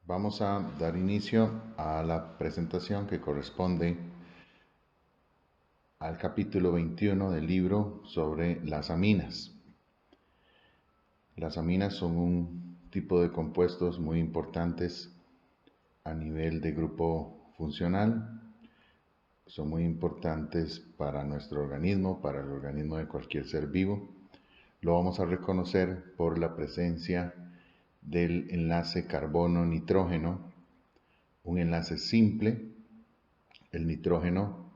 Vamos a dar inicio a la presentación que corresponde al capítulo 21 del libro sobre las aminas. Las aminas son un tipo de compuestos muy importantes a nivel de grupo funcional. Son muy importantes para nuestro organismo, para el organismo de cualquier ser vivo. Lo vamos a reconocer por la presencia del enlace carbono-nitrógeno, un enlace simple. El nitrógeno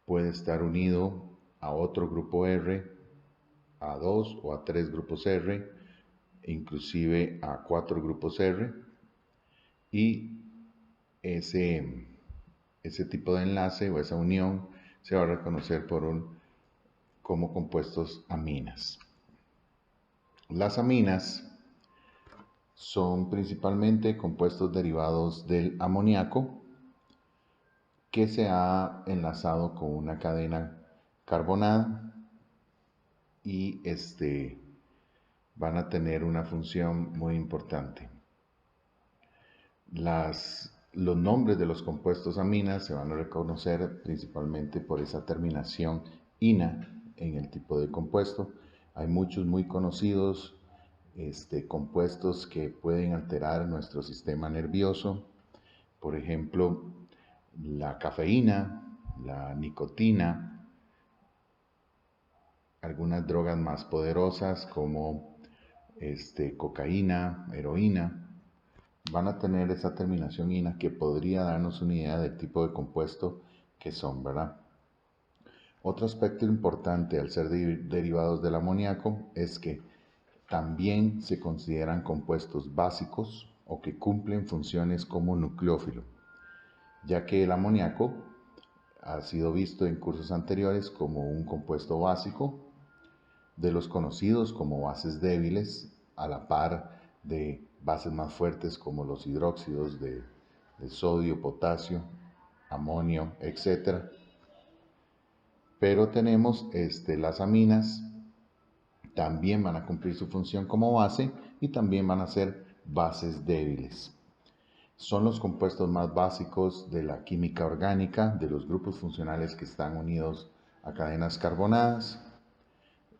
puede estar unido a otro grupo R, a 2 o a 3 grupos R, inclusive a 4 grupos R, y ese tipo de enlace o esa unión se va a reconocer como compuestos aminas. Las aminas son principalmente compuestos derivados del amoníaco que se ha enlazado con una cadena carbonada y van a tener una función muy importante. Los nombres de los compuestos aminas se van a reconocer principalmente por esa terminación ina en el tipo de compuesto. Hay muchos muy conocidos compuestos que pueden alterar nuestro sistema nervioso. Por ejemplo, la cafeína, la nicotina, algunas drogas más poderosas como cocaína, heroína, van a tener esa terminación ina que podría darnos una idea del tipo de compuesto que son, ¿verdad? Otro aspecto importante al ser derivados del amoníaco es que también se consideran compuestos básicos o que cumplen funciones como nucleófilo, ya que el amoníaco ha sido visto en cursos anteriores como un compuesto básico de los conocidos como bases débiles, a la par de bases más fuertes como los hidróxidos de sodio, potasio, amonio, etc. Pero tenemos las aminas, también van a cumplir su función como base y también van a ser bases débiles. Son los compuestos más básicos de la química orgánica, de los grupos funcionales que están unidos a cadenas carbonadas,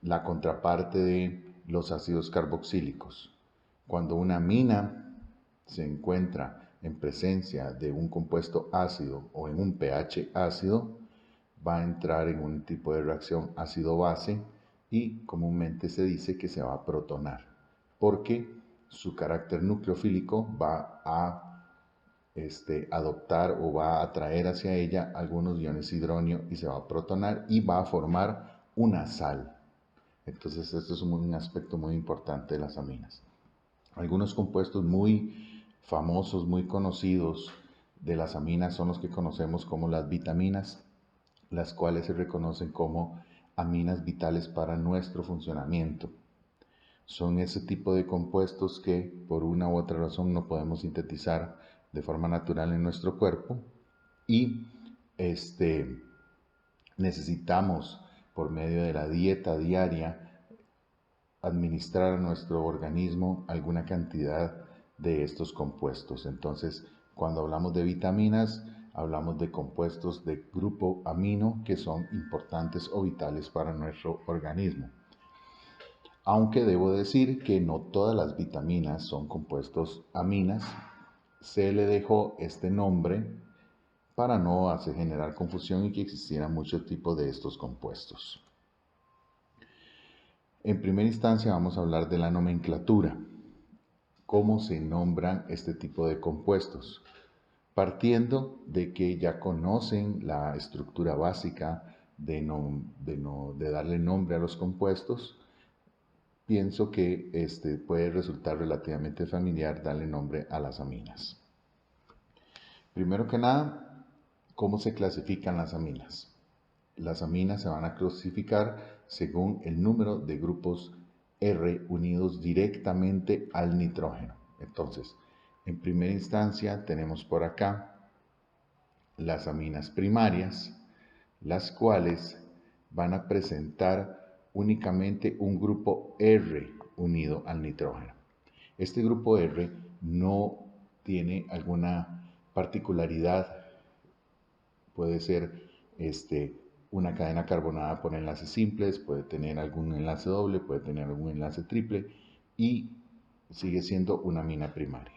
la contraparte de los ácidos carboxílicos. Cuando una amina se encuentra en presencia de un compuesto ácido o en un pH ácido, va a entrar en un tipo de reacción ácido-base y comúnmente se dice que se va a protonar, porque su carácter nucleofílico va a adoptar o va a atraer hacia ella algunos iones hidronio y se va a protonar y va a formar una sal. Entonces, esto es un aspecto muy importante de las aminas. Algunos compuestos muy famosos, muy conocidos de las aminas son los que conocemos como las vitaminas, las cuales se reconocen como aminas vitales para nuestro funcionamiento. Son ese tipo de compuestos que por una u otra razón no podemos sintetizar de forma natural en nuestro cuerpo y necesitamos por medio de la dieta diaria administrar a nuestro organismo alguna cantidad de estos compuestos. Entonces, cuando hablamos de vitaminas, hablamos de compuestos de grupo amino que son importantes o vitales para nuestro organismo. Aunque debo decir que no todas las vitaminas son compuestos aminas, se le dejó este nombre para no hacer generar confusión y que existieran muchos tipos de estos compuestos. En primera instancia vamos a hablar de la nomenclatura, cómo se nombran este tipo de compuestos, partiendo de que ya conocen la estructura básica de darle nombre a los compuestos. Pienso que puede resultar relativamente familiar darle nombre a las aminas. Primero que nada, ¿cómo se clasifican las aminas? Las aminas se van a clasificar según el número de grupos R unidos directamente al nitrógeno. Entonces, en primera instancia tenemos por acá las aminas primarias, las cuales van a presentar únicamente un grupo R unido al nitrógeno. Este grupo R no tiene alguna particularidad, puede ser una cadena carbonada por enlaces simples, puede tener algún enlace doble, puede tener algún enlace triple y sigue siendo una amina primaria.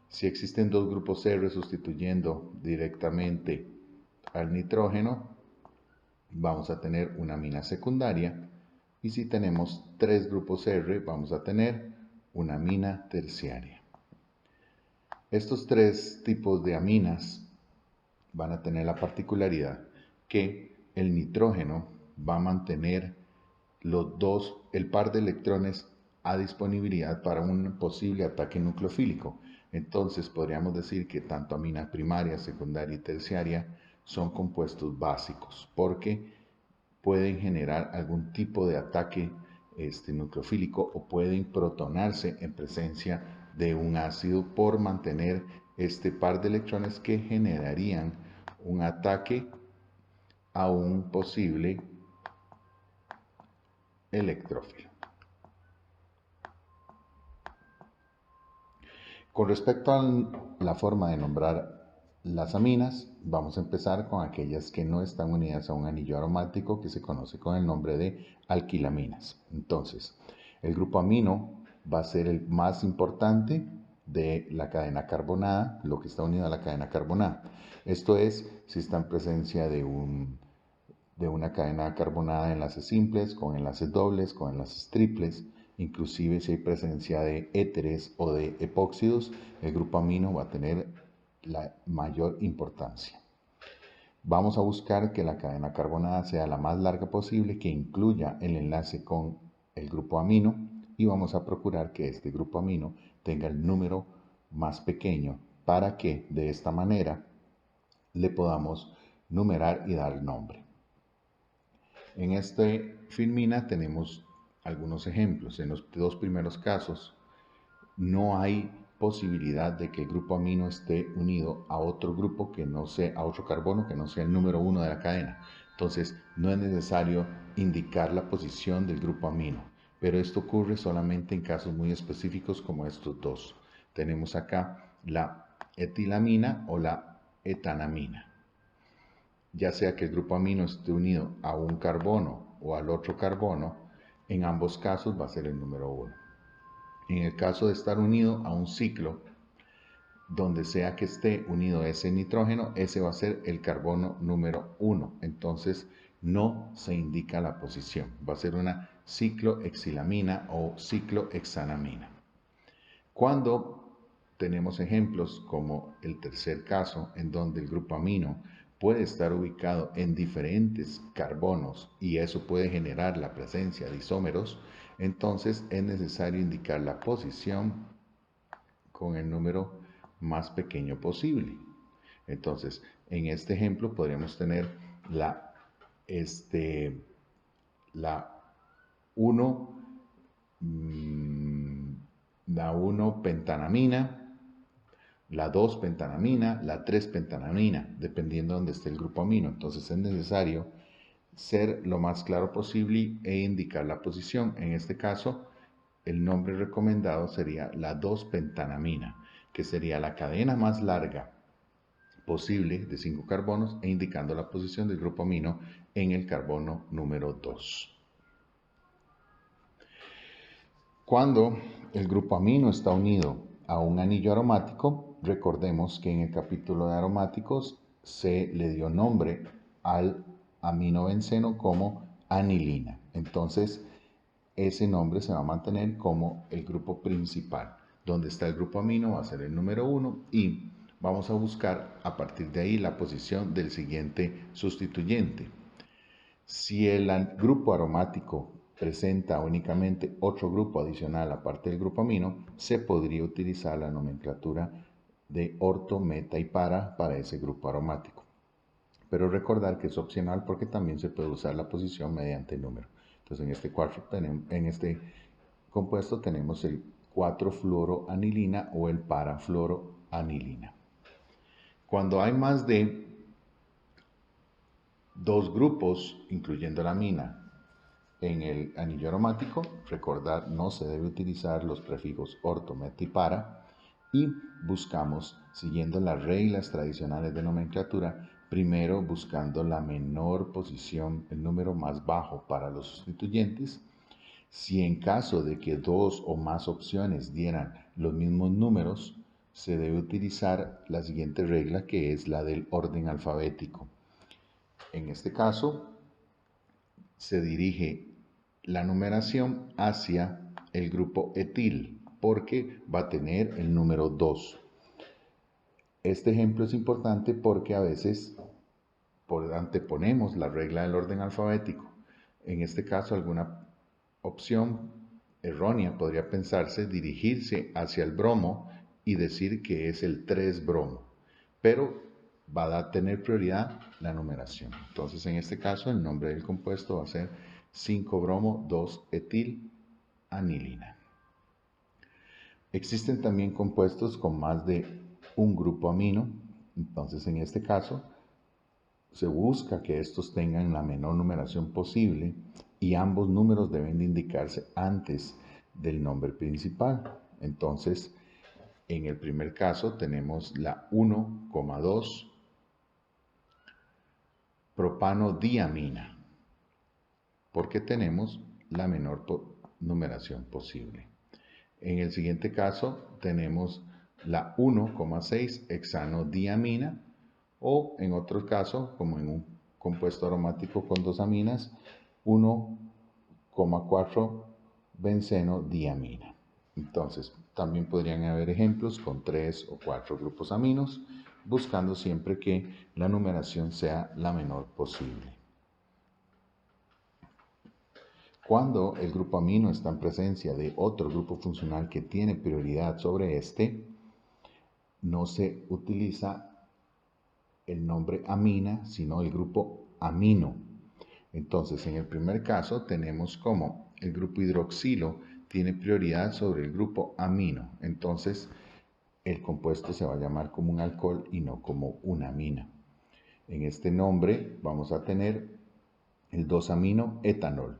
Si existen dos grupos R sustituyendo directamente al nitrógeno, vamos a tener una amina secundaria, y si tenemos tres grupos R, vamos a tener una amina terciaria. Estos tres tipos de aminas van a tener la particularidad que el nitrógeno va a mantener el par de electrones a disponibilidad para un posible ataque nucleofílico. Entonces podríamos decir que tanto amina primaria, secundaria y terciaria son compuestos básicos, porque pueden generar algún tipo de ataque nucleofílico o pueden protonarse en presencia de un ácido por mantener este par de electrones que generarían un ataque a un posible electrófilo. Con respecto a la forma de nombrar las aminas, vamos a empezar con aquellas que no están unidas a un anillo aromático que se conoce con el nombre de alquilaminas. Entonces, el grupo amino va a ser el más importante de la cadena carbonada, lo que está unido a la cadena carbonada. Esto es, si está en presencia de una cadena carbonada de enlaces simples, con enlaces dobles, con enlaces triples. Inclusive si hay presencia de éteres o de epóxidos, el grupo amino va a tener la mayor importancia. Vamos a buscar que la cadena carbonada sea la más larga posible, que incluya el enlace con el grupo amino, y vamos a procurar que este grupo amino tenga el número más pequeño para que de esta manera le podamos numerar y dar nombre. En este filmina tenemos algunos ejemplos. En los dos primeros casos no hay posibilidad de que el grupo amino esté unido a otro grupo que no sea, a otro carbono que no sea el número 1 de la cadena. Entonces no es necesario indicar la posición del grupo amino, pero esto ocurre solamente en casos muy específicos como estos dos. Tenemos acá la etilamina o la etanamina. Ya sea que el grupo amino esté unido a un carbono o al otro carbono, en ambos casos va a ser el número 1. En el caso de estar unido a un ciclo, donde sea que esté unido ese nitrógeno, ese va a ser el carbono número 1. Entonces no se indica la posición. Va a ser una ciclohexylamina o ciclohexanamina. Cuando tenemos ejemplos como el tercer caso, en donde el grupo amino puede estar ubicado en diferentes carbonos y eso puede generar la presencia de isómeros, entonces es necesario indicar la posición con el número más pequeño posible. Entonces, en este ejemplo podríamos tener la 1 pentanamina, la 2 pentanamina, la 3 pentanamina, dependiendo de donde esté el grupo amino. Entonces es necesario ser lo más claro posible e indicar la posición. En este caso, el nombre recomendado sería la 2 pentanamina, que sería la cadena más larga posible de 5 carbonos e indicando la posición del grupo amino en el carbono número 2. Cuando el grupo amino está unido a un anillo aromático, recordemos que en el capítulo de aromáticos se le dio nombre al aminobenceno como anilina. Entonces, ese nombre se va a mantener como el grupo principal. Donde está el grupo amino va a ser el número 1 y vamos a buscar a partir de ahí la posición del siguiente sustituyente. Si el grupo aromático presenta únicamente otro grupo adicional aparte del grupo amino, se podría utilizar la nomenclatura de orto, meta y para ese grupo aromático. Pero recordar que es opcional porque también se puede usar la posición mediante el número. Entonces en este compuesto tenemos el 4-fluoroanilina o el para-fluoroanilina. Cuando hay más de dos grupos, incluyendo la amina, en el anillo aromático, recordar no se debe utilizar los prefijos orto, meta y para, y buscamos, siguiendo las reglas tradicionales de nomenclatura, primero buscando la menor posición, el número más bajo para los sustituyentes. Si en caso de que dos o más opciones dieran los mismos números, se debe utilizar la siguiente regla, que es la del orden alfabético. En este caso, se dirige la numeración hacia el grupo etil, porque va a tener el número 2. Este ejemplo es importante porque a veces anteponemos la regla del orden alfabético. En este caso, alguna opción errónea podría pensarse dirigirse hacia el bromo y decir que es el 3-bromo, pero va a tener prioridad la numeración. Entonces, en este caso, el nombre del compuesto va a ser 5-bromo 2-etilanilina. Existen también compuestos con más de un grupo amino. Entonces, en este caso, se busca que estos tengan la menor numeración posible y ambos números deben de indicarse antes del nombre principal. Entonces, en el primer caso tenemos la 1,2 propanodiamina, porque tenemos la menor numeración posible. En el siguiente caso tenemos la 1,6 hexanodiamina, o en otro caso, como en un compuesto aromático con 2 aminas, 1,4 benzenodiamina. Entonces, también podrían haber ejemplos con 3 o 4 grupos aminos, buscando siempre que la numeración sea la menor posible. Cuando el grupo amino está en presencia de otro grupo funcional que tiene prioridad sobre este, no se utiliza el nombre amina, sino el grupo amino. Entonces, en el primer caso tenemos como el grupo hidroxilo tiene prioridad sobre el grupo amino. Entonces, el compuesto se va a llamar como un alcohol y no como una amina. En este nombre vamos a tener el 2-amino etanol.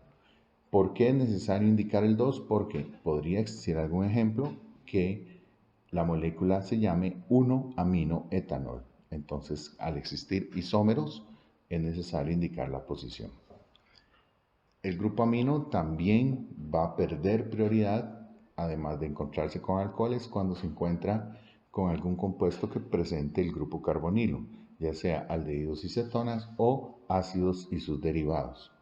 ¿Por qué es necesario indicar el 2? Porque podría existir algún ejemplo que la molécula se llame 1-amino etanol. Entonces, al existir isómeros, es necesario indicar la posición. El grupo amino también va a perder prioridad, además de encontrarse con alcoholes, cuando se encuentra con algún compuesto que presente el grupo carbonilo, ya sea aldehídos y cetonas o ácidos y sus derivados.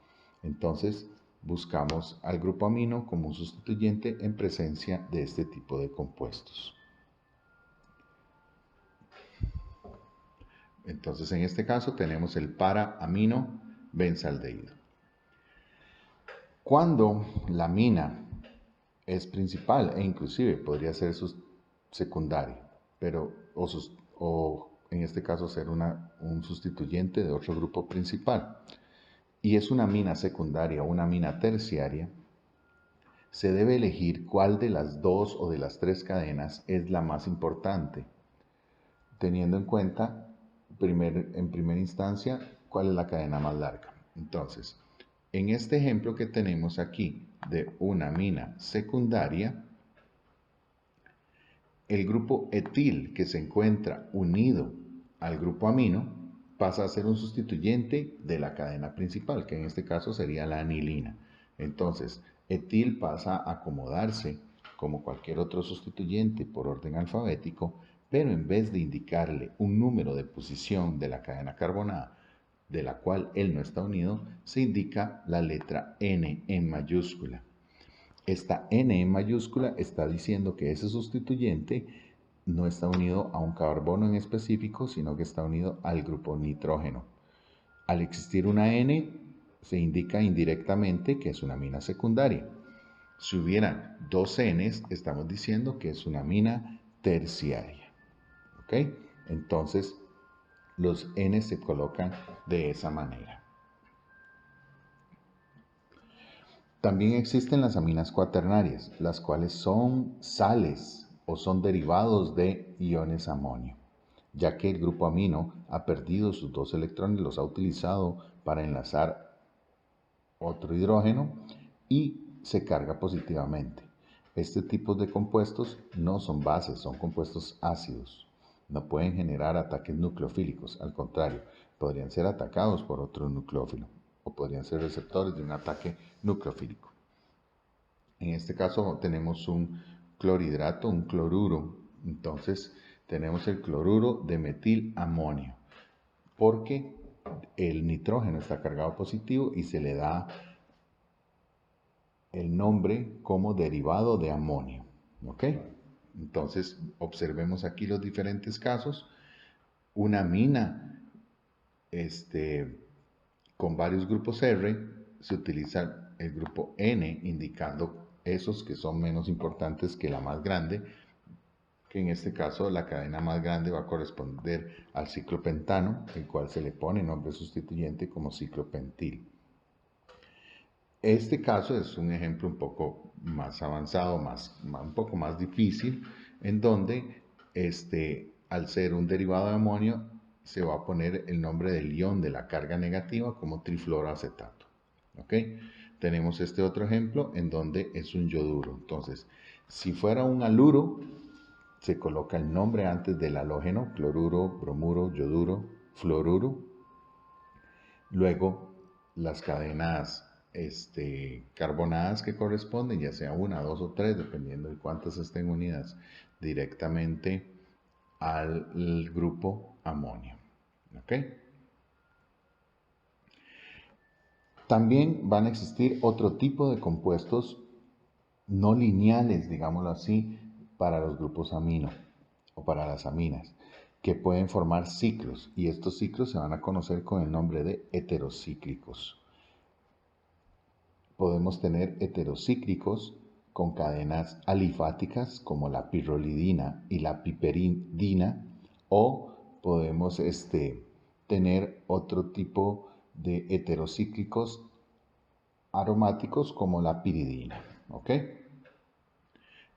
Entonces, buscamos al grupo amino como un sustituyente en presencia de este tipo de compuestos. Entonces, en este caso tenemos el para-amino benzaldehído. Cuando la amina es principal e inclusive podría ser secundaria, o en este caso ser un sustituyente de otro grupo principal, y es una amina secundaria o una amina terciaria, se debe elegir cuál de las dos o de las tres cadenas es la más importante, teniendo en cuenta en primera instancia cuál es la cadena más larga. Entonces, en este ejemplo que tenemos aquí de una amina secundaria, el grupo etil que se encuentra unido al grupo amino pasa a ser un sustituyente de la cadena principal, que en este caso sería la anilina. Entonces, etil pasa a acomodarse como cualquier otro sustituyente por orden alfabético, pero en vez de indicarle un número de posición de la cadena carbonada de la cual él no está unido, se indica la letra N en mayúscula. Esta N en mayúscula está diciendo que ese sustituyente no está unido a un carbono en específico, sino que está unido al grupo nitrógeno. Al existir una N, se indica indirectamente que es una amina secundaria. Si hubieran dos Ns, estamos diciendo que es una amina terciaria. ¿Ok? Entonces, los N se colocan de esa manera. También existen las aminas cuaternarias, las cuales son sales o son derivados de iones amonio, ya que el grupo amino ha perdido sus 2 electrones, los ha utilizado para enlazar otro hidrógeno y se carga positivamente. Este tipo de compuestos no son bases, son compuestos ácidos. No pueden generar ataques nucleofílicos, al contrario, podrían ser atacados por otro nucleófilo o podrían ser receptores de un ataque nucleofílico. En este caso tenemos un clorhidrato, un cloruro. Entonces tenemos el cloruro de metilamonio, porque el nitrógeno está cargado positivo y se le da el nombre como derivado de amonio. ¿Ok? Entonces observemos aquí los diferentes casos. Una amina con varios grupos R, se utiliza el grupo N, indicando esos que son menos importantes que la más grande, que en este caso la cadena más grande va a corresponder al ciclopentano, el cual se le pone nombre sustituyente como ciclopentil. Este caso es un ejemplo un poco más avanzado, un poco más difícil, en donde al ser un derivado de amonio, se va a poner el nombre del ion de la carga negativa como trifluoroacetato. ¿Ok? Tenemos este otro ejemplo en donde es un yoduro. Entonces, si fuera un haluro, se coloca el nombre antes del halógeno, cloruro, bromuro, yoduro, fluoruro. Luego, las cadenas carbonadas que corresponden, ya sea una, dos o tres, dependiendo de cuántas estén unidas directamente al grupo amonio. ¿Ok? También van a existir otro tipo de compuestos no lineales, digámoslo así, para los grupos amino o para las aminas, que pueden formar ciclos, y estos ciclos se van a conocer con el nombre de heterocíclicos. Podemos tener heterocíclicos con cadenas alifáticas como la pirrolidina y la piperidina, o podemos tener otro tipo de heterocíclicos aromáticos como la piridina. ¿Ok?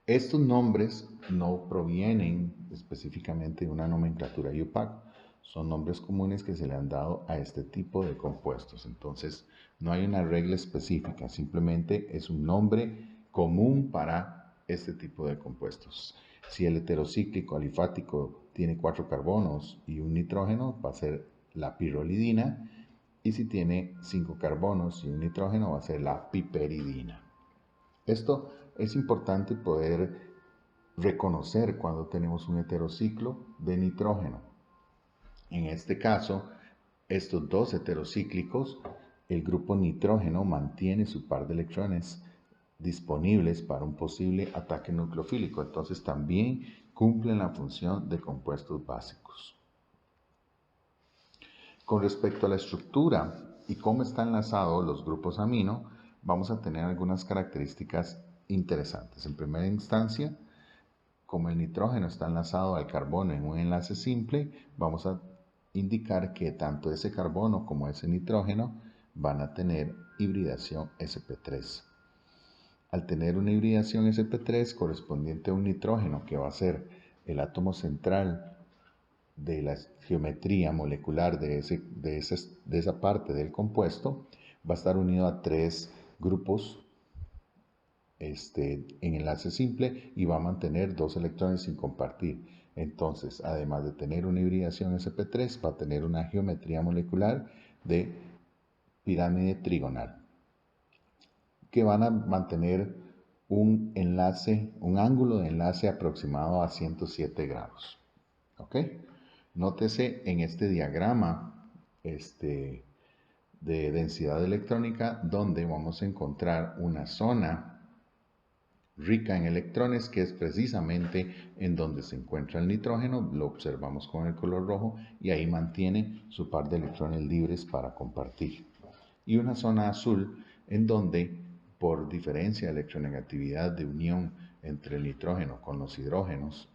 Estos nombres no provienen específicamente de una nomenclatura IUPAC, son nombres comunes que se le han dado a este tipo de compuestos. Entonces, no hay una regla específica, simplemente es un nombre común para este tipo de compuestos. Si el heterocíclico alifático tiene 4 carbonos y un nitrógeno, va a ser la pirrolidina, y si tiene 5 carbonos y un nitrógeno, va a ser la piperidina. Esto es importante poder reconocer cuando tenemos un heterociclo de nitrógeno. En este caso, estos dos heterocíclicos, el grupo nitrógeno mantiene su par de electrones disponibles para un posible ataque nucleofílico. Entonces también cumplen la función de compuestos básicos. Con respecto a la estructura y cómo están enlazados los grupos amino, vamos a tener algunas características interesantes. En primera instancia, como el nitrógeno está enlazado al carbono en un enlace simple, vamos a indicar que tanto ese carbono como ese nitrógeno van a tener hibridación sp3. Al tener una hibridación sp3 correspondiente a un nitrógeno, que va a ser el átomo central de la geometría molecular de esa parte del compuesto, va a estar unido a 3 grupos en enlace simple y va a mantener 2 electrones sin compartir. Entonces, además de tener una hibridación sp3, va a tener una geometría molecular de pirámide trigonal, que van a mantener un enlace, un ángulo de enlace aproximado a 107 grados. ¿Ok? Nótese en este diagrama de densidad electrónica, donde vamos a encontrar una zona rica en electrones, que es precisamente en donde se encuentra el nitrógeno. Lo observamos con el color rojo y ahí mantiene su par de electrones libres para compartir. Y una zona azul en donde, por diferencia de electronegatividad de unión entre el nitrógeno con los hidrógenos,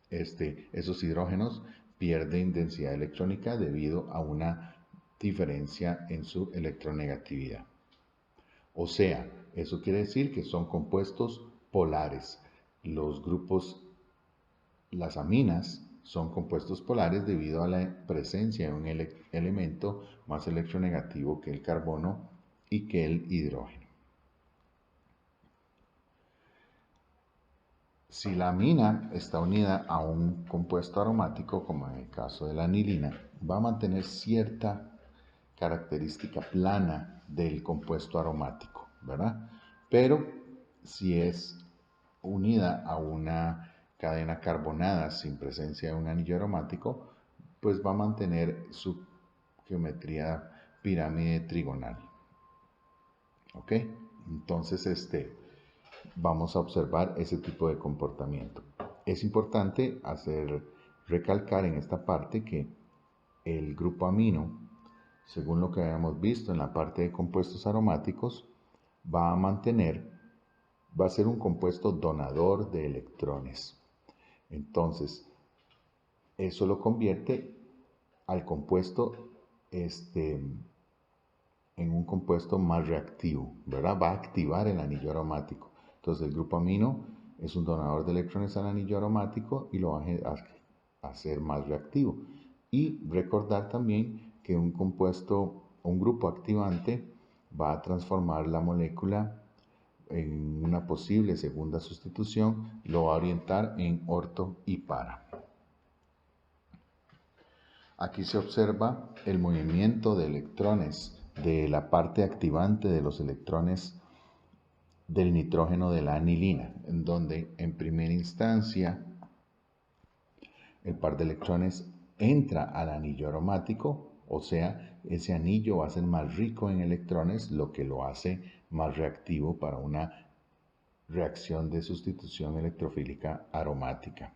esos hidrógenos pierden densidad electrónica debido a una diferencia en su electronegatividad. O sea, eso quiere decir que son compuestos polares. Los grupos, las aminas, son compuestos polares debido a la presencia de un elemento más electronegativo que el carbono y que el hidrógeno. Si la amina está unida a un compuesto aromático, como en el caso de la anilina, va a mantener cierta característica plana del compuesto aromático, ¿verdad? Pero si es unida a una cadena carbonada sin presencia de un anillo aromático, pues va a mantener su geometría pirámide trigonal. ¿Ok? Entonces, vamos a observar ese tipo de comportamiento. Es importante recalcar en esta parte que el grupo amino, según lo que habíamos visto en la parte de compuestos aromáticos, va a ser un compuesto donador de electrones. Entonces, eso lo convierte al compuesto en un compuesto más reactivo, ¿verdad? Va a activar el anillo aromático. Entonces, el grupo amino es un donador de electrones al anillo aromático y lo va a hacer más reactivo. Y recordar también que un grupo activante va a transformar la molécula en una posible segunda sustitución, lo va a orientar en orto y para. Aquí se observa el movimiento de electrones de la parte activante de los electrones del nitrógeno de la anilina, en donde en primera instancia el par de electrones entra al anillo aromático, o sea, ese anillo va a ser más rico en electrones, lo que lo hace más reactivo para una reacción de sustitución electrofílica aromática.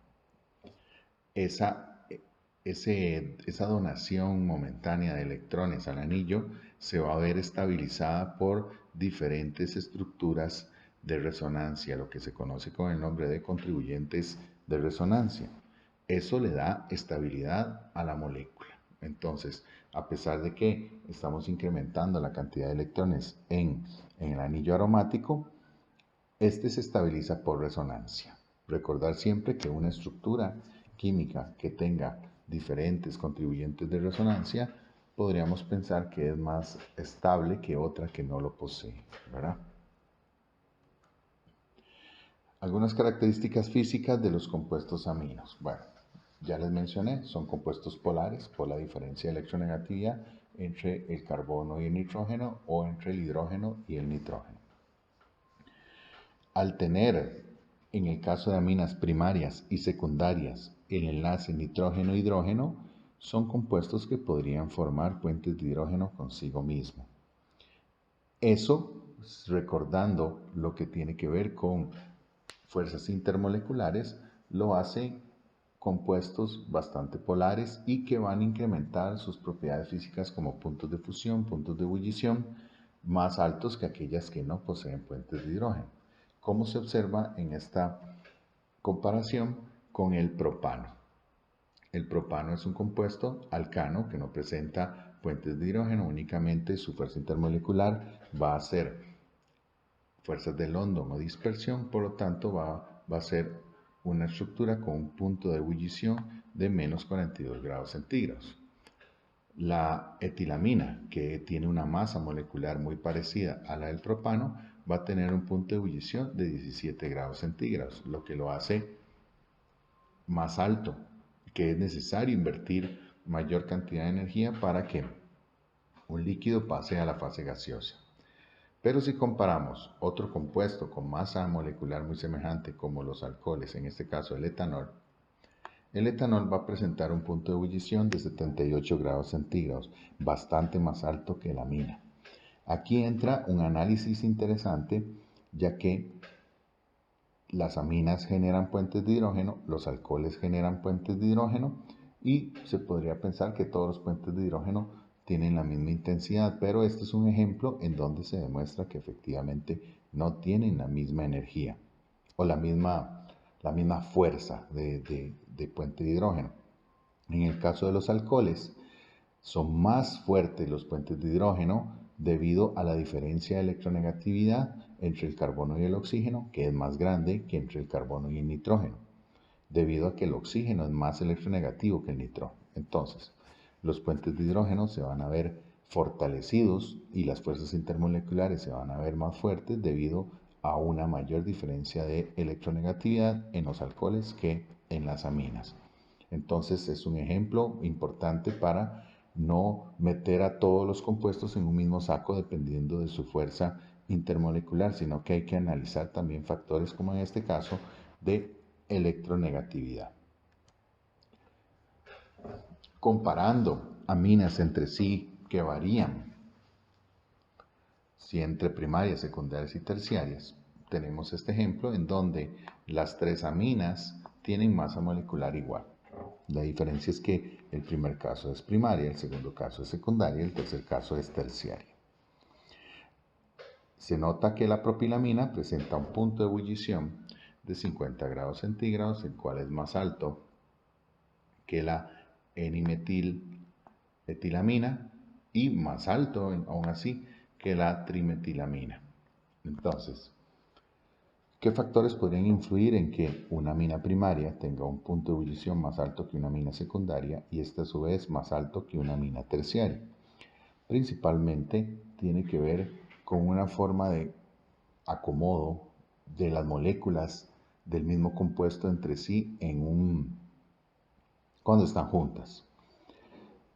Esa donación momentánea de electrones al anillo se va a ver estabilizada por diferentes estructuras de resonancia, lo que se conoce con el nombre de contribuyentes de resonancia. Eso le da estabilidad a la molécula. Entonces, a pesar de que estamos incrementando la cantidad de electrones en el anillo aromático, este se estabiliza por resonancia. Recordar siempre que una estructura química que tenga diferentes contribuyentes de resonancia, podríamos pensar que es más estable que otra que no lo posee, ¿verdad? Algunas características físicas de los compuestos aminos. Bueno, ya les mencioné, son compuestos polares por la diferencia de electronegatividad entre el carbono y el nitrógeno o entre el hidrógeno y el nitrógeno. Al tener, en el caso de aminas primarias y secundarias, el enlace nitrógeno-hidrógeno, son compuestos que podrían formar puentes de hidrógeno consigo mismo. Eso, recordando lo que tiene que ver con fuerzas intermoleculares, lo hace compuestos bastante polares y que van a incrementar sus propiedades físicas como puntos de fusión, puntos de ebullición, más altos que aquellas que no poseen puentes de hidrógeno, como se observa en esta comparación con el propano. El propano es un compuesto alcano que no presenta puentes de hidrógeno, únicamente su fuerza intermolecular va a ser fuerzas de London o dispersión, por lo tanto va a ser una estructura con un punto de ebullición de menos 42 grados centígrados. La etilamina, que tiene una masa molecular muy parecida a la del propano, va a tener un punto de ebullición de 17 grados centígrados, lo que lo hace más alto, que es necesario invertir mayor cantidad de energía para que un líquido pase a la fase gaseosa. Pero si comparamos otro compuesto con masa molecular muy semejante como los alcoholes, en este caso el etanol va a presentar un punto de ebullición de 78 grados centígrados, bastante más alto que la amina. Aquí entra un análisis interesante, ya que las aminas generan puentes de hidrógeno, los alcoholes generan puentes de hidrógeno y se podría pensar que todos los puentes de hidrógeno tienen la misma intensidad, pero este es un ejemplo en donde se demuestra que efectivamente no tienen la misma energía o la misma fuerza de puente de hidrógeno. En el caso de los alcoholes, son más fuertes los puentes de hidrógeno debido a la diferencia de electronegatividad entre el carbono y el oxígeno, que es más grande que entre el carbono y el nitrógeno, debido a que el oxígeno es más electronegativo que el nitrógeno. Entonces, los puentes de hidrógeno se van a ver fortalecidos y las fuerzas intermoleculares se van a ver más fuertes debido a una mayor diferencia de electronegatividad en los alcoholes que en las aminas. Entonces es un ejemplo importante para no meter a todos los compuestos en un mismo saco dependiendo de su fuerza intermolecular, sino que hay que analizar también factores como en este caso de electronegatividad. Comparando aminas entre sí que varían, si entre primarias, secundarias y terciarias, tenemos este ejemplo en donde las tres aminas tienen masa molecular igual. La diferencia es que el primer caso es primaria, el segundo caso es secundaria, el tercer caso es terciaria. Se nota que la propilamina presenta un punto de ebullición de 50 grados centígrados, el cual es más alto que la N-metiletilamina y más alto, aún así, que la trimetilamina. Entonces, ¿qué factores podrían influir en que una amina primaria tenga un punto de ebullición más alto que una amina secundaria y esta a su vez más alto que una amina terciaria? Principalmente tiene que ver con una forma de acomodo de las moléculas del mismo compuesto entre sí cuando están juntas.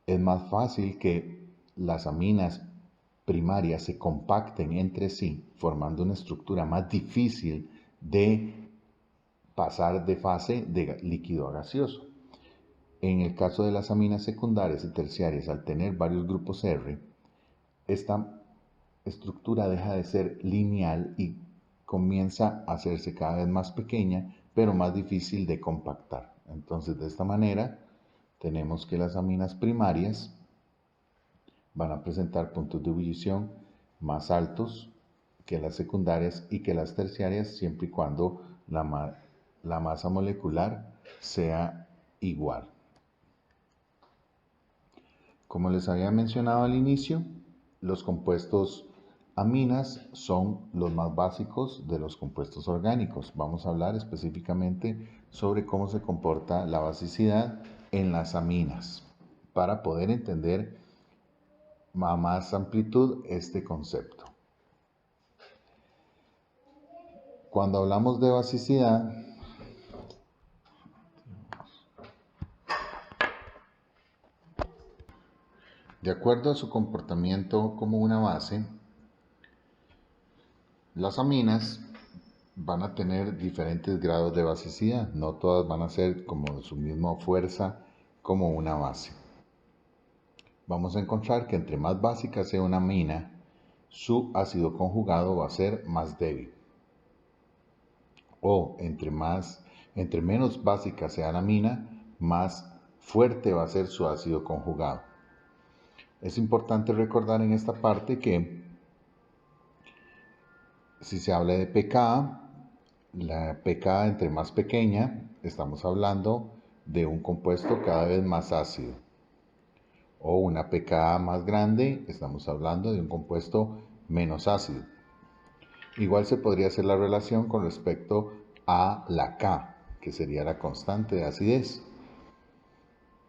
Es más fácil que las aminas primarias se compacten entre sí, formando una estructura más difícil de pasar de fase de líquido a gaseoso. En el caso de las aminas secundarias y terciarias, al tener varios grupos R, esta estructura deja de ser lineal y comienza a hacerse cada vez más pequeña, pero más difícil de compactar. Entonces, de esta manera, tenemos que las aminas primarias van a presentar puntos de ebullición más altos que las secundarias y que las terciarias, siempre y cuando la masa molecular sea igual. Como les había mencionado al inicio, los compuestos aminas son los más básicos de los compuestos orgánicos. Vamos a hablar específicamente sobre cómo se comporta la basicidad en las aminas para poder entender a más amplitud este concepto. Cuando hablamos de basicidad, de acuerdo a su comportamiento como una base, las aminas van a tener diferentes grados de basicidad. No todas van a ser como de su misma fuerza como una base. Vamos a encontrar que entre más básica sea una amina, su ácido conjugado va a ser más débil. O entre menos básica sea la amina, más fuerte va a ser su ácido conjugado. Es importante recordar en esta parte que si se habla de pKa, la pKa entre más pequeña, estamos hablando de un compuesto cada vez más ácido. O una pKa más grande, estamos hablando de un compuesto menos ácido. Igual se podría hacer la relación con respecto a la K, que sería la constante de acidez.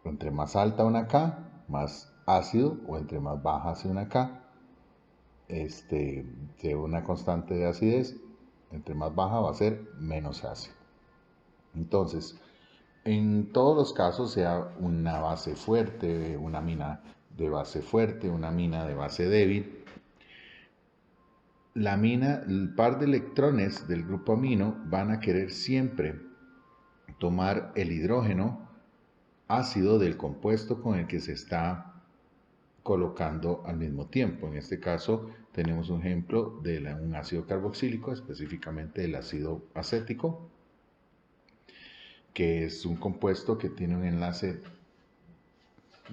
Entre más alta una K, más ácido, o entre más baja sea una K, de una constante de acidez, entre más baja va a ser menos ácido. Entonces, en todos los casos, sea una base fuerte, una amina de base fuerte, una amina de base débil, la amina, el par de electrones del grupo amino van a querer siempre tomar el hidrógeno ácido del compuesto con el que se está colocando al mismo tiempo. En este caso tenemos un ejemplo de un ácido carboxílico, específicamente el ácido acético, que es un compuesto que tiene un enlace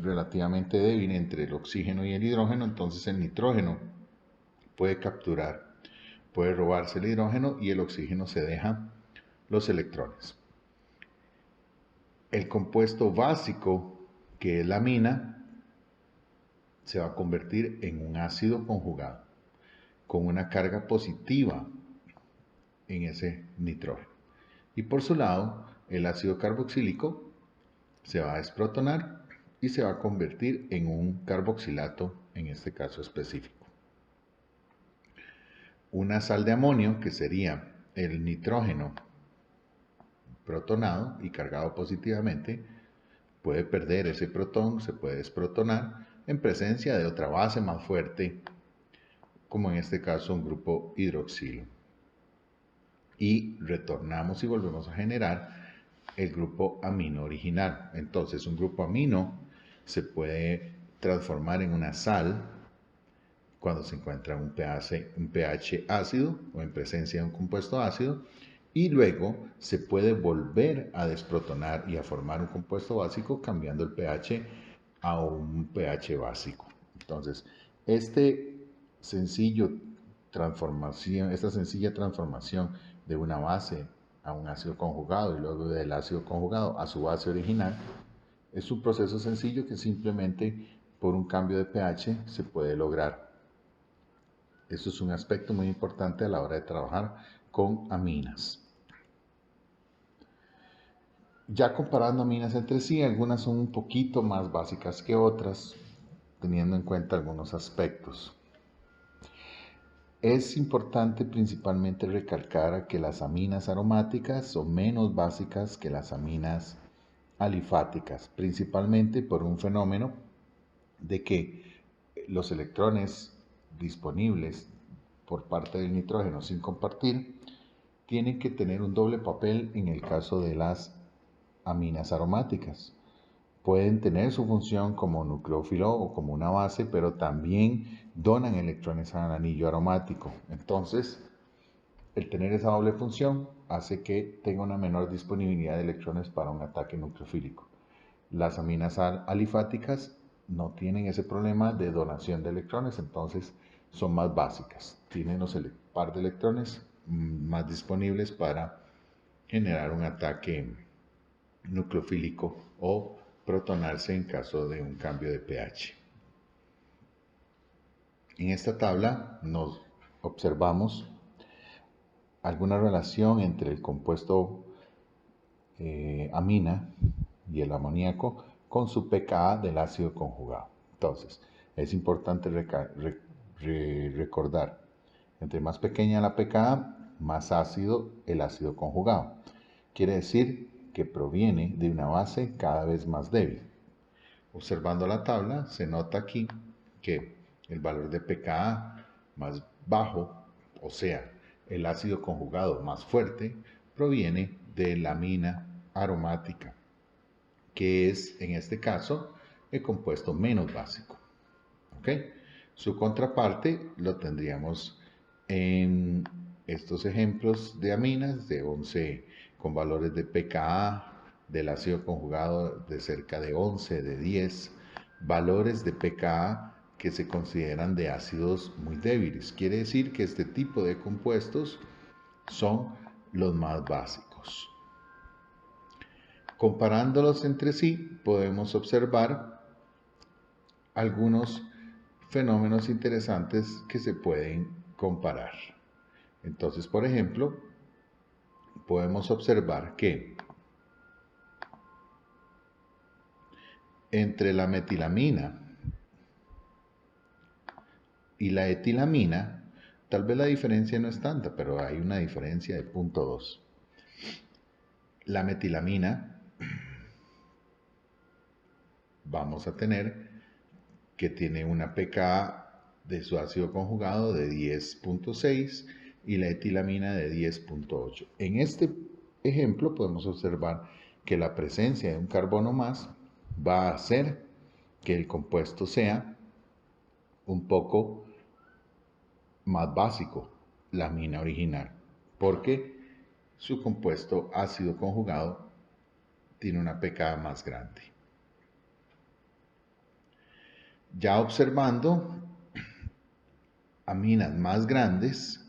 relativamente débil entre el oxígeno y el hidrógeno. Entonces el nitrógeno puede robarse el hidrógeno y el oxígeno se deja los electrones. El compuesto básico, que es la amina, se va a convertir en un ácido conjugado con una carga positiva en ese nitrógeno. Y por su lado, el ácido carboxílico se va a desprotonar y se va a convertir en un carboxilato, en este caso específico. una sal de amonio, que sería el nitrógeno protonado y cargado positivamente, puede perder ese protón, se puede desprotonar en presencia de otra base más fuerte, como en este caso un grupo hidroxilo. Y retornamos y volvemos a generar el grupo amino original. Entonces un grupo amino se puede transformar en una sal cuando se encuentra un pH ácido o en presencia de un compuesto ácido, y luego se puede volver a desprotonar y a formar un compuesto básico cambiando el pH a un pH básico. Entonces, esta sencilla transformación de una base a un ácido conjugado y luego del ácido conjugado a su base original es un proceso sencillo que simplemente por un cambio de pH se puede lograr. Eso es un aspecto muy importante a la hora de trabajar con aminas. Ya comparando aminas entre sí, algunas son un poquito más básicas que otras, teniendo en cuenta algunos aspectos. Es importante principalmente recalcar que las aminas aromáticas son menos básicas que las aminas alifáticas, principalmente por un fenómeno de que los electrones disponibles por parte del nitrógeno sin compartir tienen que tener un doble papel en el caso de las aminas aromáticas. Pueden tener su función como nucleófilo o como una base, pero también donan electrones al anillo aromático. Entonces, el tener esa doble función hace que tenga una menor disponibilidad de electrones para un ataque nucleofílico. Las aminas alifáticas no tienen ese problema de donación de electrones, entonces son más básicas. Tienen los par de electrones más disponibles para generar un ataque nucleofílico o protonarse en caso de un cambio de pH. En esta tabla nos observamos alguna relación entre el compuesto amina y el amoníaco con su pKa del ácido conjugado. Entonces, es importante recordar, entre más pequeña la pKa, más ácido el ácido conjugado. Quiere decir que proviene de una base cada vez más débil. Observando la tabla, se nota aquí que el valor de pKa más bajo, o sea, el ácido conjugado más fuerte, proviene de la amina aromática, que es en este caso el compuesto menos básico. ¿Okay? Su contraparte lo tendríamos en estos ejemplos de aminas de 11 con valores de pKa del ácido conjugado de cerca de 11, de 10, valores de pKa que se consideran de ácidos muy débiles. Quiere decir que este tipo de compuestos son los más básicos. Comparándolos entre sí, podemos observar algunos fenómenos interesantes que se pueden comparar. Entonces, por ejemplo, podemos observar que entre la metilamina y la etilamina, tal vez la diferencia no es tanta, pero hay una diferencia de 0.2. La metilamina vamos a tener que tiene una pKa de su ácido conjugado de 10.6 y la etilamina de 10.8. En este ejemplo podemos observar que la presencia de un carbono más va a hacer que el compuesto sea un poco más básico, la amina original, porque su compuesto ácido conjugado tiene una pKa más grande. Ya observando aminas más grandes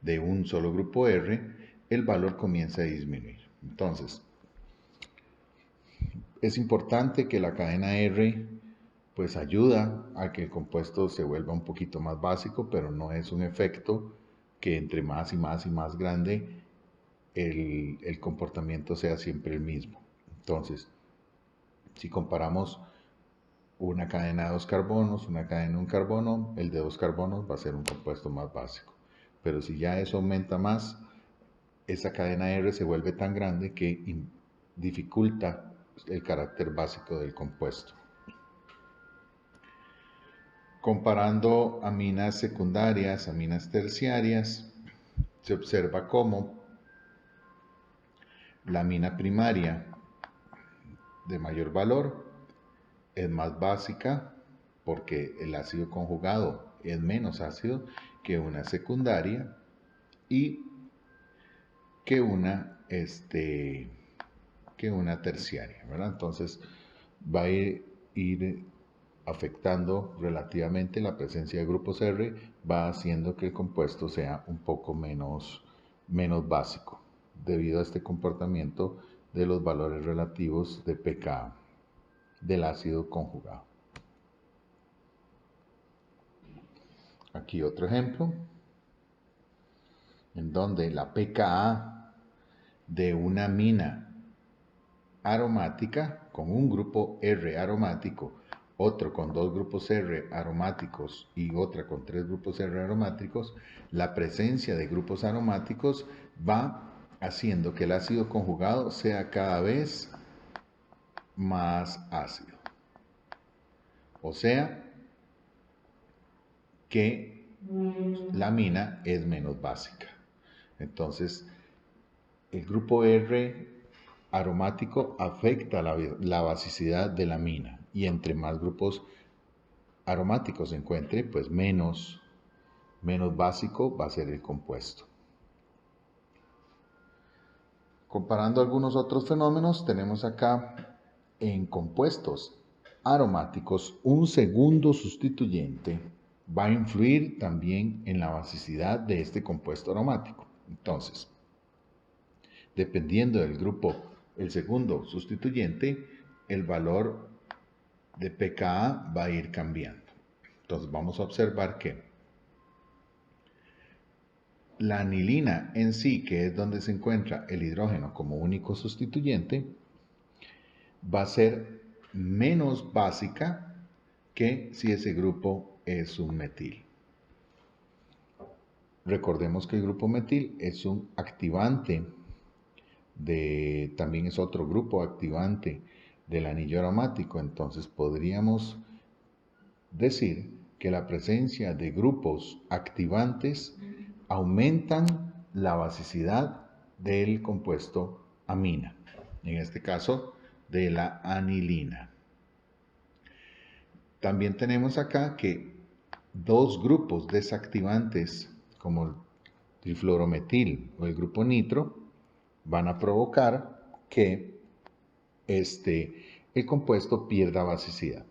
de un solo grupo R, el valor comienza a disminuir. Entonces, es importante que la cadena R pues ayuda a que el compuesto se vuelva un poquito más básico, pero no es un efecto que entre más y más y más grande el comportamiento sea siempre el mismo. Entonces, si comparamos una cadena de 2 carbonos, una cadena de un carbono, el de 2 carbonos va a ser un compuesto más básico. pero si ya eso aumenta más, esa cadena R se vuelve tan grande que dificulta el carácter básico del compuesto. Comparando aminas secundarias, aminas terciarias, se observa cómo la amina primaria de mayor valor es más básica porque el ácido conjugado es menos ácido que una secundaria y que una terciaria, ¿verdad? Entonces va a ir afectando relativamente la presencia de grupos R, va haciendo que el compuesto sea un poco menos básico debido a este comportamiento de los valores relativos de pKa del ácido conjugado. Aquí otro ejemplo en donde la pKa de una amina aromática con un grupo R aromático, otro con dos grupos R aromáticos y otra con tres grupos R aromáticos, la presencia de grupos aromáticos va haciendo que el ácido conjugado sea cada vez más ácido. O sea, que la amina es menos básica. Entonces, el grupo R aromático afecta la basicidad de la amina y entre más grupos aromáticos se encuentre, pues menos básico va a ser el compuesto. Comparando algunos otros fenómenos, tenemos acá en compuestos aromáticos un segundo sustituyente va a influir también en la basicidad de este compuesto aromático. Entonces, dependiendo del grupo, el segundo sustituyente, el valor de pKa va a ir cambiando. Entonces vamos a observar que la anilina en sí, que es donde se encuentra el hidrógeno como único sustituyente, va a ser menos básica que si ese grupo es un metil. Recordemos que el grupo metil es un activante también es otro grupo activante del anillo aromático, entonces podríamos decir que la presencia de grupos activantes aumentan la basicidad del compuesto amina, en este caso de la anilina. También tenemos acá que dos grupos desactivantes como el trifluorometil o el grupo nitro van a provocar que el compuesto pierda basicidad.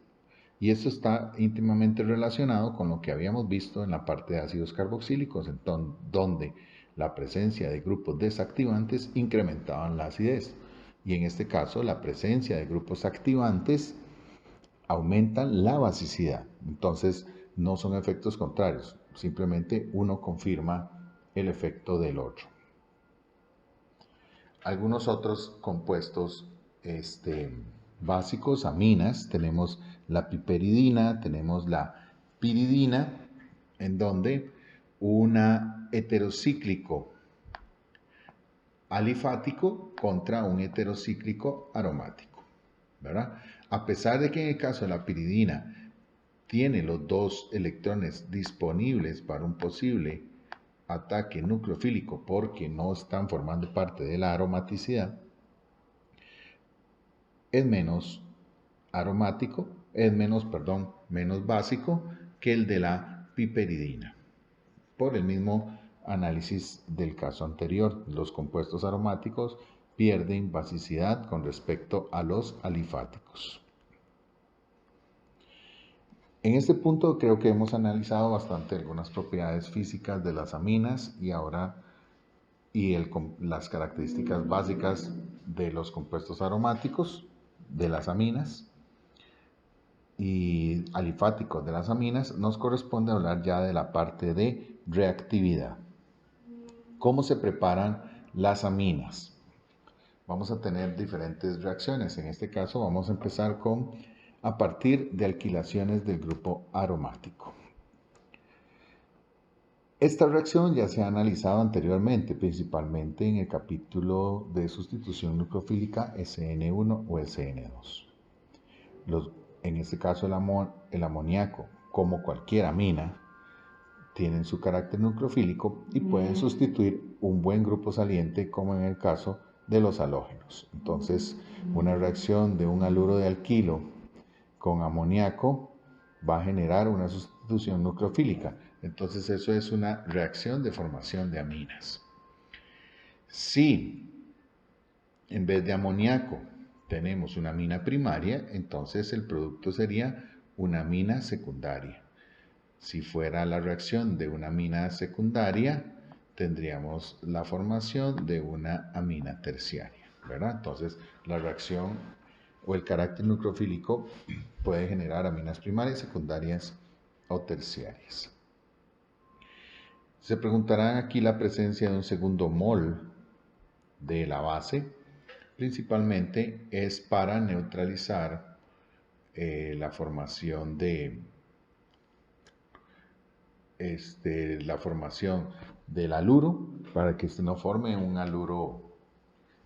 Y esto está íntimamente relacionado con lo que habíamos visto en la parte de ácidos carboxílicos, donde la presencia de grupos desactivantes incrementaban la acidez. Y en este caso, la presencia de grupos activantes aumentan la basicidad. Entonces, no son efectos contrarios, simplemente uno confirma el efecto del otro. Algunos otros compuestos básicos, aminas, tenemos la piperidina, tenemos la piridina, en donde un heterocíclico alifático contra un heterocíclico aromático, ¿verdad? A pesar de que en el caso de la piridina tiene los dos electrones disponibles para un posible ataque nucleofílico porque no están formando parte de la aromaticidad, es menos aromático, menos básico que el de la piperidina. Por el mismo análisis del caso anterior, los compuestos aromáticos pierden basicidad con respecto a los alifáticos. En este punto creo que hemos analizado bastante algunas propiedades físicas de las aminas y las características básicas de los compuestos aromáticos de las aminas y alifáticos de las aminas. Nos corresponde hablar ya de la parte de reactividad. ¿Cómo se preparan las aminas? Vamos a tener diferentes reacciones. En este caso vamos a empezar a partir de alquilaciones del grupo aromático. Esta reacción ya se ha analizado anteriormente, principalmente en el capítulo de sustitución nucleofílica SN1 o SN2. En este caso el amoníaco, como cualquier amina, tienen su carácter nucleofílico y pueden sustituir un buen grupo saliente, como en el caso de los halógenos. Entonces, una reacción de un haluro de alquilo con amoníaco va a generar una sustitución nucleofílica. Entonces, eso es una reacción de formación de aminas. Si en vez de amoníaco tenemos una amina primaria, entonces el producto sería una amina secundaria. Si fuera la reacción de una amina secundaria, tendríamos la formación de una amina terciaria, ¿verdad? Entonces, la reacción o el carácter nucleofílico puede generar aminas primarias, secundarias o terciarias. Se preguntarán aquí la presencia de un segundo mol de la base. Principalmente es para neutralizar la formación del haluro, para que no forme un haluro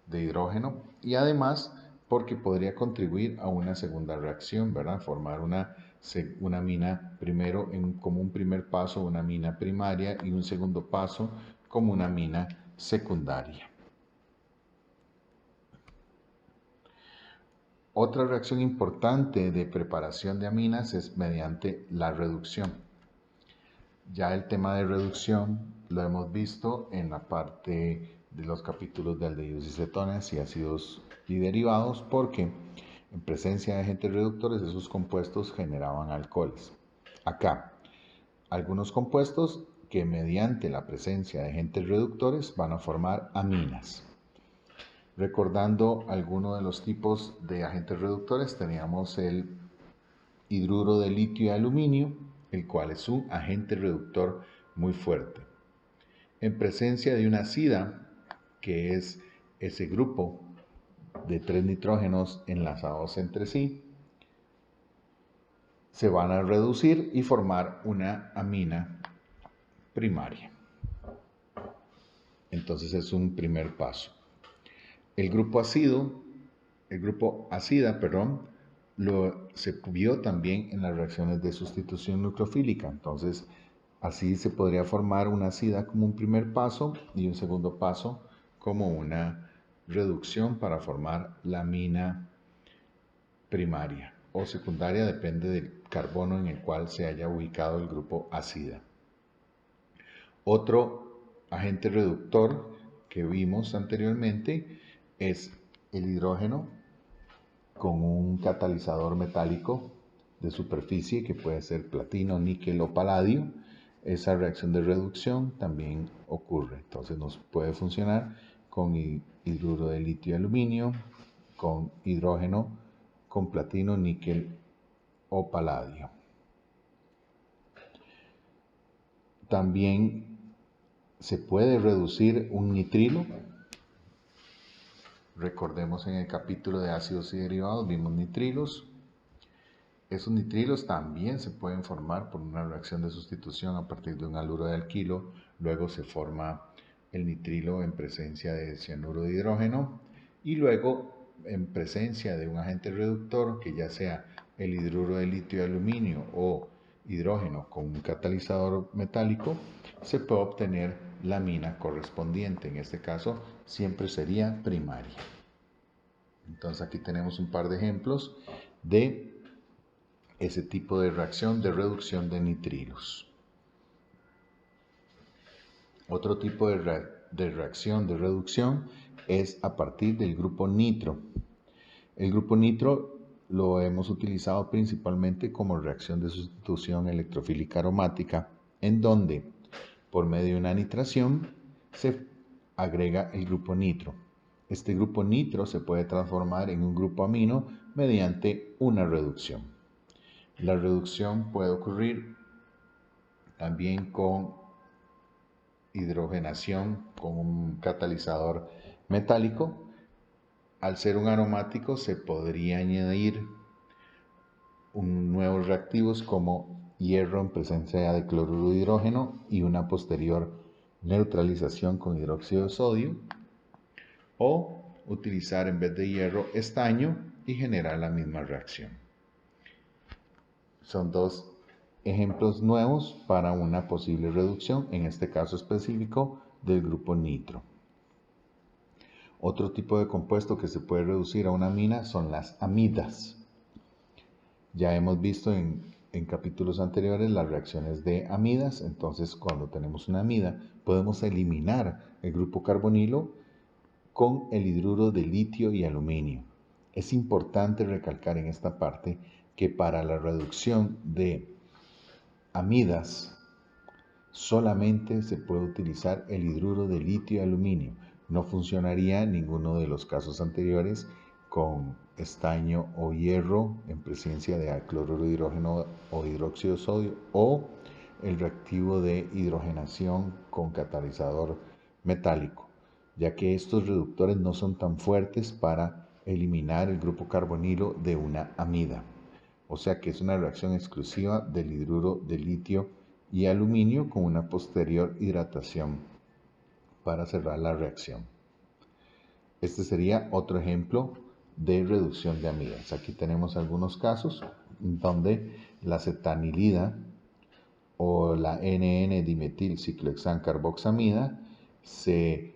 de hidrógeno, y además porque podría contribuir a una segunda reacción, ¿verdad? Formar una amina primero como un primer paso, una amina primaria, y un segundo paso como una amina secundaria. Otra reacción importante de preparación de aminas es mediante la reducción. Ya el tema de reducción lo hemos visto en la parte de los capítulos de aldehídos y cetonas y ácidos y derivados, porque en presencia de agentes reductores esos compuestos generaban alcoholes. Acá, algunos compuestos que mediante la presencia de agentes reductores van a formar aminas. Recordando algunos de los tipos de agentes reductores, teníamos el hidruro de litio y aluminio, el cual es un agente reductor muy fuerte. En presencia de una acida, que es ese grupo de 3 nitrógenos enlazados entre sí, se van a reducir y formar una amina primaria. Entonces es un primer paso. El grupo acida, se vio también en las reacciones de sustitución nucleofílica. Entonces, así se podría formar una acida como un primer paso y un segundo paso como una reducción para formar la amina primaria o secundaria, depende del carbono en el cual se haya ubicado el grupo acida. Otro agente reductor que vimos anteriormente es el hidrógeno con un catalizador metálico de superficie que puede ser platino, níquel o paladio. Esa reacción de reducción también ocurre. Entonces nos puede funcionar con hidruro de litio y aluminio, con hidrógeno, con platino, níquel o paladio. También se puede reducir un nitrilo. Recordemos en el capítulo de ácidos y derivados vimos nitrilos. Esos nitrilos también se pueden formar por una reacción de sustitución a partir de un haluro de alquilo. Luego se forma el nitrilo en presencia de cianuro de hidrógeno y luego en presencia de un agente reductor, que ya sea el hidruro de litio y aluminio o hidrógeno con un catalizador metálico, se puede obtener la amina correspondiente. En este caso siempre sería primaria. Entonces aquí tenemos un par de ejemplos de ese tipo de reacción de reducción de nitrilos. Otro tipo de reacción de reducción es a partir del grupo nitro. El grupo nitro lo hemos utilizado principalmente como reacción de sustitución electrofílica aromática, en donde por medio de una nitración se agrega el grupo nitro. Este grupo nitro se puede transformar en un grupo amino mediante una reducción. La reducción puede ocurrir también con hidrogenación con un catalizador metálico. Al ser un aromático se podría añadir nuevos reactivos como hierro en presencia de cloruro de hidrógeno y una posterior neutralización con hidróxido de sodio, o utilizar en vez de hierro estaño y generar la misma reacción. Son dos ejemplos nuevos para una posible reducción, en este caso específico, del grupo nitro. Otro tipo de compuesto que se puede reducir a una amina son las amidas. Ya hemos visto en capítulos anteriores las reacciones de amidas. Entonces, cuando tenemos una amida, podemos eliminar el grupo carbonilo con el hidruro de litio y aluminio. Es importante recalcar en esta parte que para la reducción de amidas solamente se puede utilizar el hidruro de litio y aluminio. No funcionaría ninguno de los casos anteriores con estaño o hierro en presencia de cloruro de hidrógeno o hidróxido de sodio, o el reactivo de hidrogenación con catalizador metálico, ya que estos reductores no son tan fuertes para eliminar el grupo carbonilo de una amida. O sea que es una reacción exclusiva del hidruro de litio y aluminio con una posterior hidratación para cerrar la reacción. Este sería otro ejemplo de reducción de amidas. Aquí tenemos algunos casos donde la acetanilida o la NN-dimetilciclohexancarboxamida se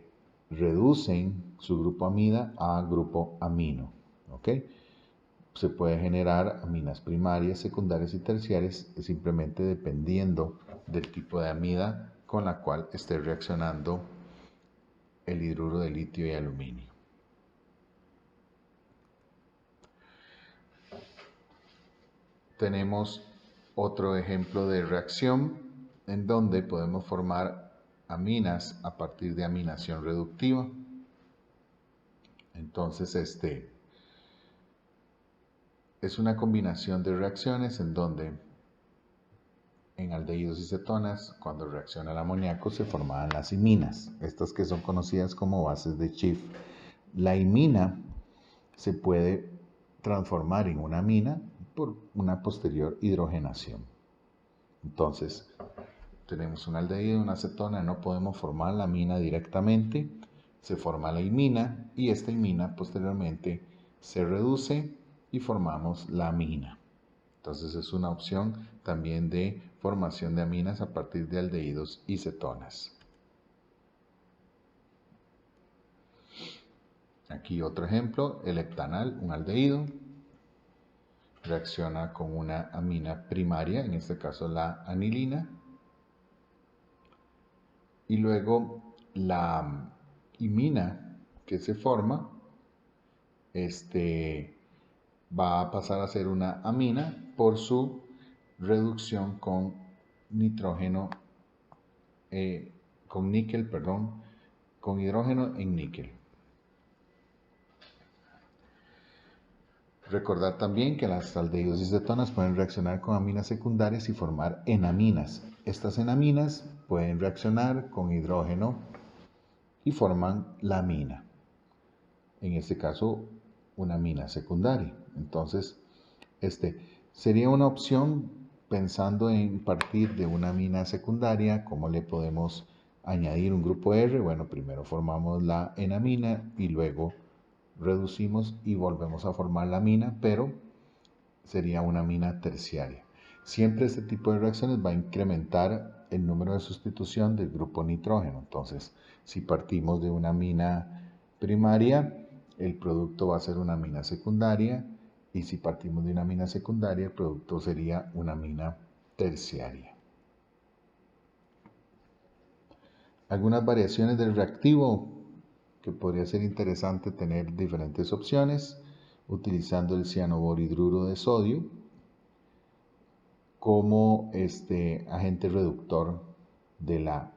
reducen su grupo amida a grupo amino. ¿Okay? Se puede generar aminas primarias, secundarias y terciarias simplemente dependiendo del tipo de amida con la cual esté reaccionando el hidruro de litio y aluminio. Tenemos otro ejemplo de reacción en donde podemos formar aminas a partir de aminación reductiva. Entonces, es una combinación de reacciones en donde en aldehídos y cetonas, cuando reacciona el amoníaco, se forman las iminas, estas que son conocidas como bases de Schiff. La imina se puede transformar en una amina por una posterior hidrogenación. Entonces, tenemos un aldehído y una cetona, no podemos formar la amina directamente, se forma la imina y esta imina posteriormente se reduce y formamos la amina. Entonces es una opción también de formación de aminas a partir de aldehídos y cetonas. Aquí otro ejemplo, el heptanal, un aldehído, reacciona con una amina primaria, en este caso la anilina, y luego la imina que se forma va a pasar a ser una amina por su reducción con nitrógeno, con níquel, con hidrógeno en níquel. Recordar también que las aldehídos y cetonas pueden reaccionar con aminas secundarias y formar enaminas. Estas enaminas pueden reaccionar con hidrógeno y forman la amina. En este caso, una amina secundaria. Entonces, sería una opción pensando en partir de una amina secundaria. ¿Cómo le podemos añadir un grupo R? Bueno, primero formamos la enamina y luego reducimos y volvemos a formar la amina, pero sería una amina terciaria. Siempre este tipo de reacciones va a incrementar el número de sustitución del grupo nitrógeno. Entonces, si partimos de una amina primaria, el producto va a ser una amina secundaria, y si partimos de una amina secundaria, el producto sería una amina terciaria. Algunas variaciones del reactivo que podría ser interesante tener diferentes opciones, utilizando el cianoborhidruro de sodio como agente reductor de la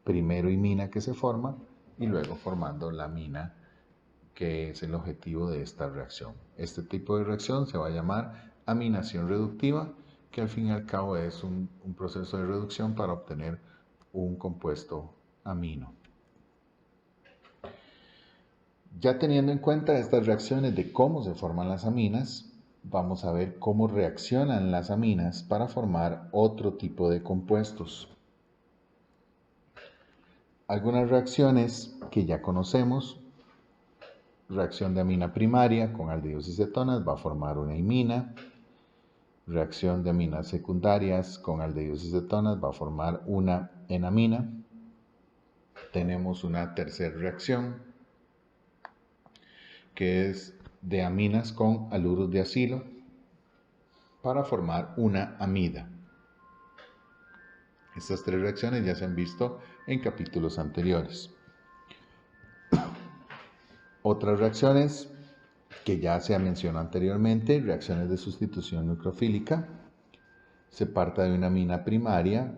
primero imina que se forma y luego formando la amina que es el objetivo de esta reacción. Este tipo de reacción se va a llamar aminación reductiva, que al fin y al cabo es un proceso de reducción para obtener un compuesto amino. Ya teniendo en cuenta estas reacciones de cómo se forman las aminas, vamos a ver cómo reaccionan las aminas para formar otro tipo de compuestos. Algunas reacciones que ya conocemos: reacción de amina primaria con aldehídos y cetonas va a formar una imina. Reacción de aminas secundarias con aldehídos y cetonas va a formar una enamina. Tenemos una tercera reacción que es de aminas con haluros de acilo para formar una amida. Estas tres reacciones ya se han visto en capítulos anteriores. Otras reacciones que ya se mencionó anteriormente: reacciones de sustitución nucleofílica. Se parte de una amina primaria,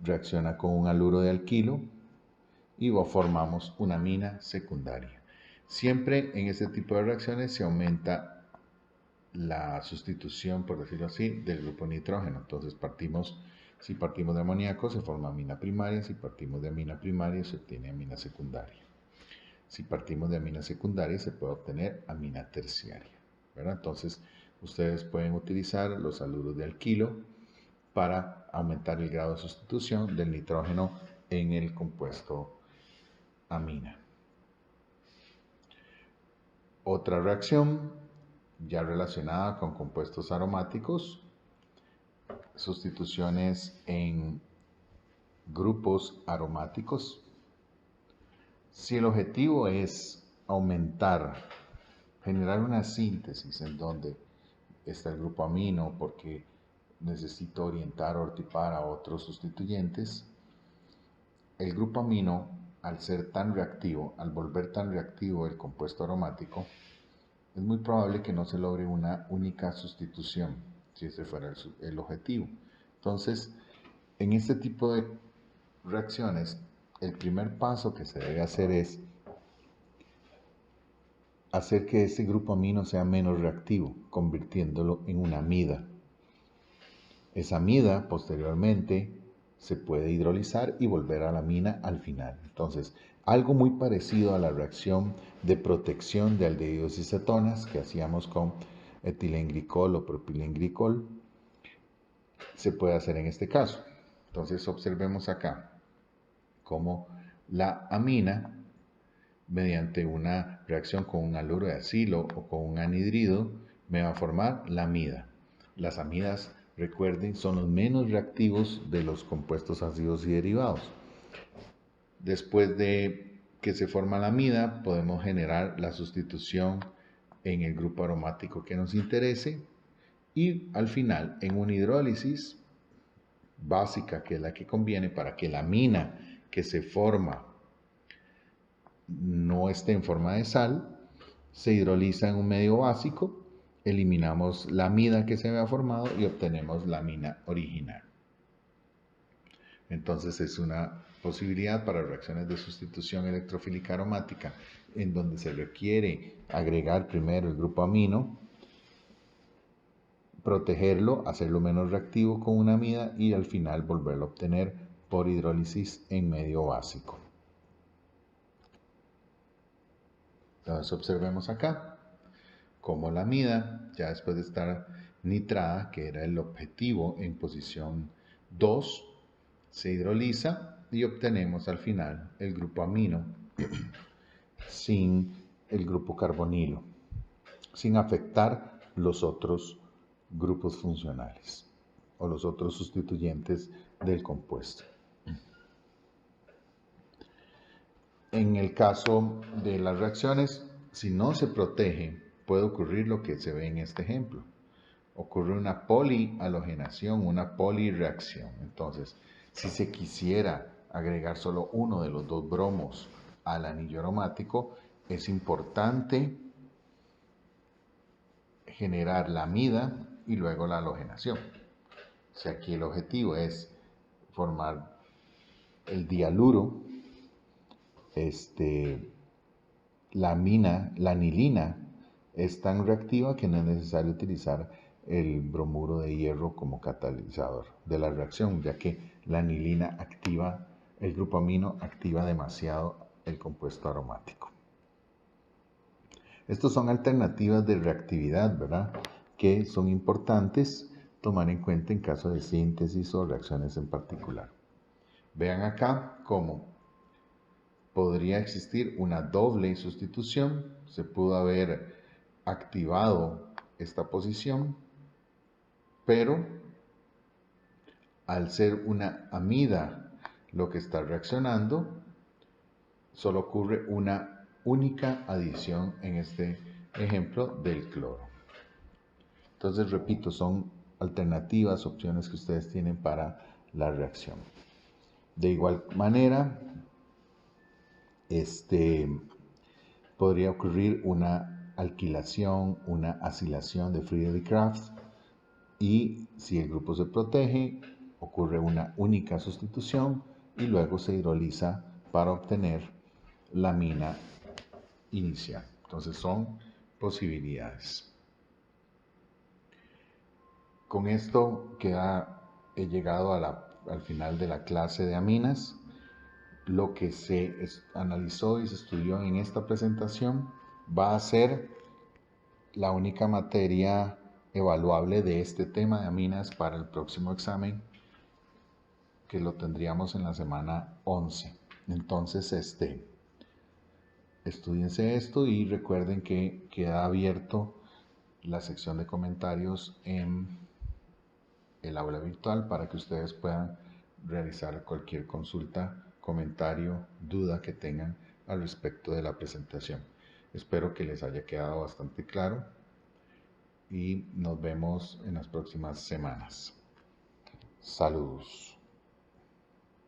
reacciona con un haluro de alquilo y formamos una amina secundaria. Siempre en este tipo de reacciones se aumenta la sustitución, por decirlo así, del grupo nitrógeno. Entonces si partimos de amoníaco se forma amina primaria, si partimos de amina primaria se obtiene amina secundaria. Si partimos de amina secundaria se puede obtener amina terciaria, ¿verdad? Entonces ustedes pueden utilizar los haluros de alquilo para aumentar el grado de sustitución del nitrógeno en el compuesto amina. Otra reacción ya relacionada con compuestos aromáticos: sustituciones en grupos aromáticos. Si el objetivo es generar una síntesis en donde está el grupo amino porque necesito orientar o tipar a otros sustituyentes, el grupo amino, al volver tan reactivo el compuesto aromático, es muy probable que no se logre una única sustitución, si ese fuera el objetivo. Entonces, en este tipo de reacciones, el primer paso que se debe hacer es hacer que ese grupo amino sea menos reactivo, convirtiéndolo en una amida. Esa amida posteriormente se puede hidrolizar y volver a la amina al final. Entonces, algo muy parecido a la reacción de protección de aldehídos y cetonas que hacíamos con etilenglicol o propilenglicol, se puede hacer en este caso. Entonces, observemos acá cómo la amina, mediante una reacción con un haluro de acilo o con un anhidrido, me va a formar la amida. Las amidas, recuerden, son los menos reactivos de los compuestos ácidos y derivados. Después de que se forma la amida, podemos generar la sustitución en el grupo aromático que nos interese y al final, en una hidrólisis básica, que es la que conviene para que la amina que se forma no esté en forma de sal, se hidroliza en un medio básico, eliminamos la amida que se había formado y obtenemos la amina original. Entonces es una posibilidad para reacciones de sustitución electrofílica aromática en donde se requiere agregar primero el grupo amino, protegerlo, hacerlo menos reactivo con una amida y al final volverlo a obtener por hidrólisis en medio básico. Entonces observemos acá cómo la amida, ya después de estar nitrada, que era el objetivo en posición 2, se hidroliza y obtenemos al final el grupo amino sin el grupo carbonilo, sin afectar los otros grupos funcionales o los otros sustituyentes del compuesto. En el caso de las reacciones, si no se protege, puede ocurrir lo que se ve en este ejemplo. Ocurre una polihalogenación, una polirreacción. Entonces, si se quisiera agregar solo uno de los dos bromos al anillo aromático, es importante generar la amida y luego la halogenación. Si aquí el objetivo es formar el dialuro, la anilina es tan reactiva que no es necesario utilizar el bromuro de hierro como catalizador de la reacción, ya que la anilina activa, el grupo amino activa demasiado el compuesto aromático. Estos son alternativas de reactividad, ¿verdad?, que son importantes tomar en cuenta en caso de síntesis o reacciones en particular. Vean acá cómo podría existir una doble sustitución. Se pudo haber activado esta posición, pero al ser una amida lo que está reaccionando, solo ocurre una única adición en este ejemplo del cloro. Entonces, repito, son alternativas, opciones que ustedes tienen para la reacción. De igual manera, podría ocurrir una alquilación, una acilación de Friedrich-Crafts, y si el grupo se protege, ocurre una única sustitución y luego se hidroliza para obtener la amina inicial. Entonces son posibilidades. Con esto he llegado al final de la clase de aminas. Lo que se analizó y se estudió en esta presentación va a ser la única materia evaluable de este tema de aminas para el próximo examen, que lo tendríamos en la semana 11. Entonces, estudiense esto y recuerden que queda abierto la sección de comentarios en el aula virtual para que ustedes puedan realizar cualquier consulta, comentario, duda que tengan al respecto de la presentación. Espero que les haya quedado bastante claro y nos vemos en las próximas semanas. Saludos.